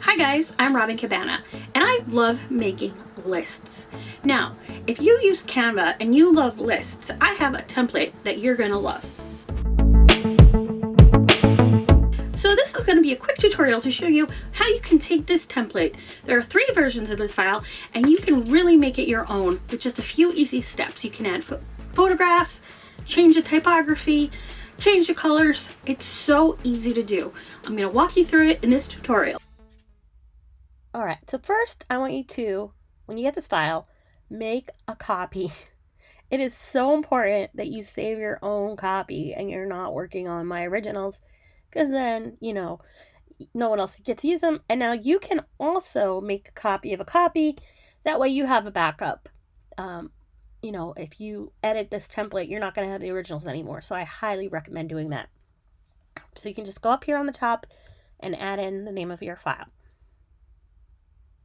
Hi guys, I'm Robin Cabana, and I love making lists. Now, if you use Canva and you love lists, I have a template that you're going to love. So this is going to be a quick tutorial to show you how you can take this template. There are 3 versions of this file, and you can really make it your own with just a few easy steps. You can add photographs, change the typography, change the colors. It's so easy to do. I'm going to walk you through it in this tutorial. Alright, so first I want you to, when you get this file, make a copy. It is so important that you save your own copy and you're not working on my originals, because then, no one else gets to use them. And now you can also make a copy of a copy. That way you have a backup. If you edit this template, you're not going to have the originals anymore. So I highly recommend doing that. So you can just go up here on the top and add in the name of your file.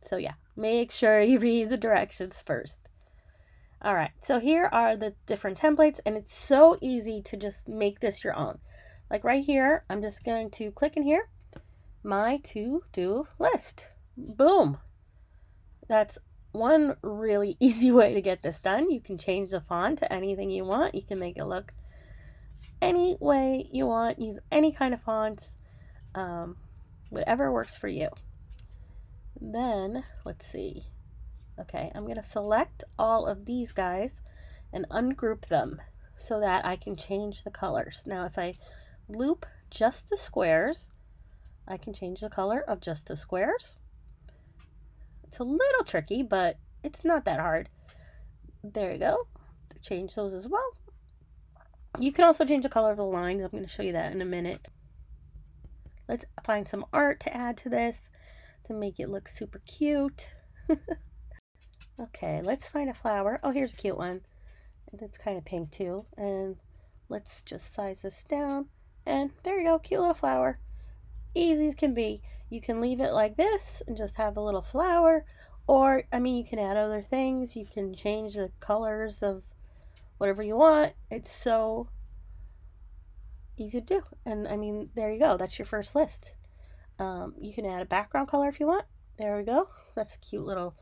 So yeah, make sure you read the directions first. All right, so here are the different templates, and it's so easy to just make this your own. Like right here, I'm just going to click in here, my to-do list. Boom. That's one really easy way to get this done. You can change the font to anything you want. You can make it look any way you want. Use any kind of fonts, whatever works for you. Then, let's see. Okay, I'm going to select all of these guys and ungroup them so that I can change the colors. Now, if I loop just the squares, I can change the color of just the squares. It's a little tricky, but it's not that hard. There you go. Change those as well. You can also change the color of the lines. I'm going to show you that in a minute. Let's find some art to add to this to make it look super cute. Okay, let's find a flower. Oh, here's a cute one. And it's kind of pink too. And let's just size this down. And there you go, cute little flower. Easy as can be. You can leave it like this and just have a little flower. Or, you can add other things. You can change the colors of whatever you want. It's so easy to do. And, there you go. That's your first list. You can add a background color if you want. There we go. That's a cute little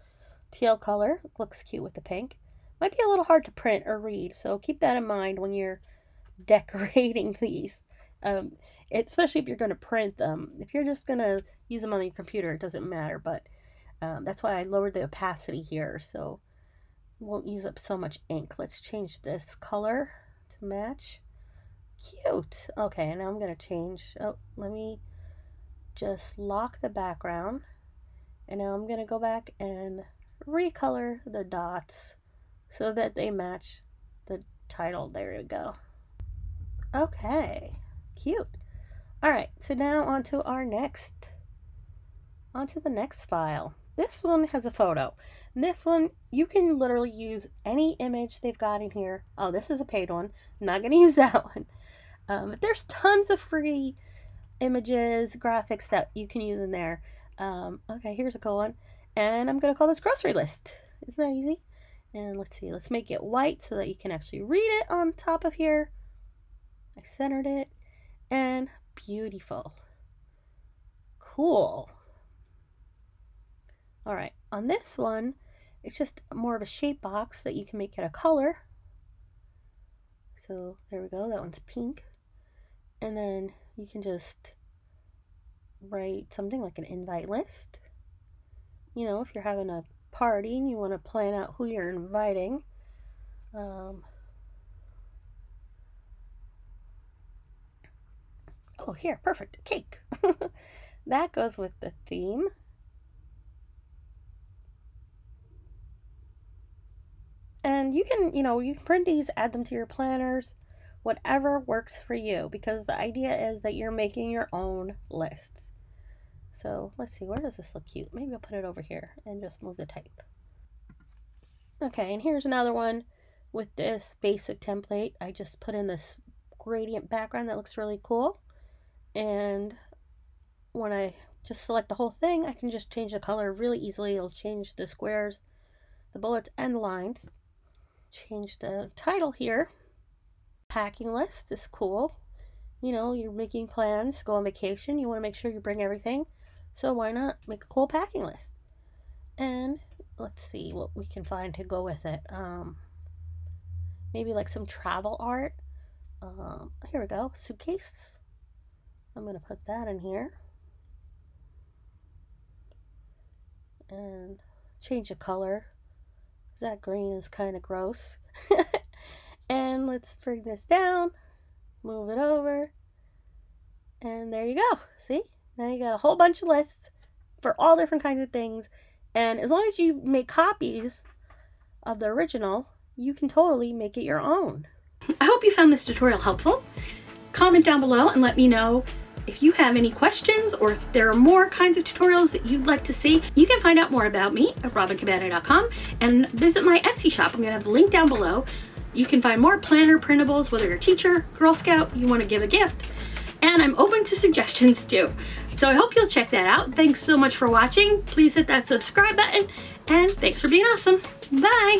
teal color. Looks cute with the pink. Might be a little hard to print or read, so keep that in mind when you're decorating these. Especially if you're going to print them. If you're just going to use them on your computer, it doesn't matter, but that's why I lowered the opacity here, so it won't use up so much ink. Let's change this color to match. Cute. Okay, now I'm going to change. Oh, let me just lock the background. And now I'm going to go back and recolor the dots so that they match the title. There we go. Okay, cute. All right, so now onto the next file. This one has a photo. And this one, you can literally use any image they've got in here. Oh, this is a paid one. I'm not going to use that one. But there's tons of free images, graphics that you can use in there. Okay, here's a cool one. And I'm going to call this grocery list. Isn't that easy? And let's see, let's make it white so that you can actually read it on top of here. I centered it. And beautiful. Cool. All right, on this one, it's just more of a shape box that you can make it a color. So there we go, that one's pink. And then you can just write something like an invite list. If you're having a party and you want to plan out who you're inviting. Oh, here, perfect, cake. That goes with the theme. And you can, you can print these, add them to your planners, whatever works for you, because the idea is that you're making your own lists. So let's see, where does this look cute? Maybe I'll put it over here and just move the type. Okay, and here's another one with this basic template. I just put in this gradient background that looks really cool. And when I just select the whole thing, I can just change the color really easily. It'll change the squares, the bullets, and the lines. Change the title here. Packing list is cool. You're making plans to go on vacation. You want to make sure you bring everything. So why not make a cool packing list? And let's see what we can find to go with it. Maybe like some travel art. Here we go, suitcase. I'm gonna put that in here. And change the color. That green is kind of gross. And let's bring this down, move it over, and there you go. See? Now you got a whole bunch of lists for all different kinds of things. And as long as you make copies of the original, you can totally make it your own. I hope you found this tutorial helpful. Comment down below and let me know if you have any questions or if there are more kinds of tutorials that you'd like to see. You can find out more about me at robincabana.com and visit my Etsy shop. I'm going to have the link down below. You can find more planner printables, whether you're a teacher, Girl Scout, you want to give a gift. And I'm open to suggestions too. So I hope you'll check that out. Thanks so much for watching. Please hit that subscribe button and thanks for being awesome. Bye.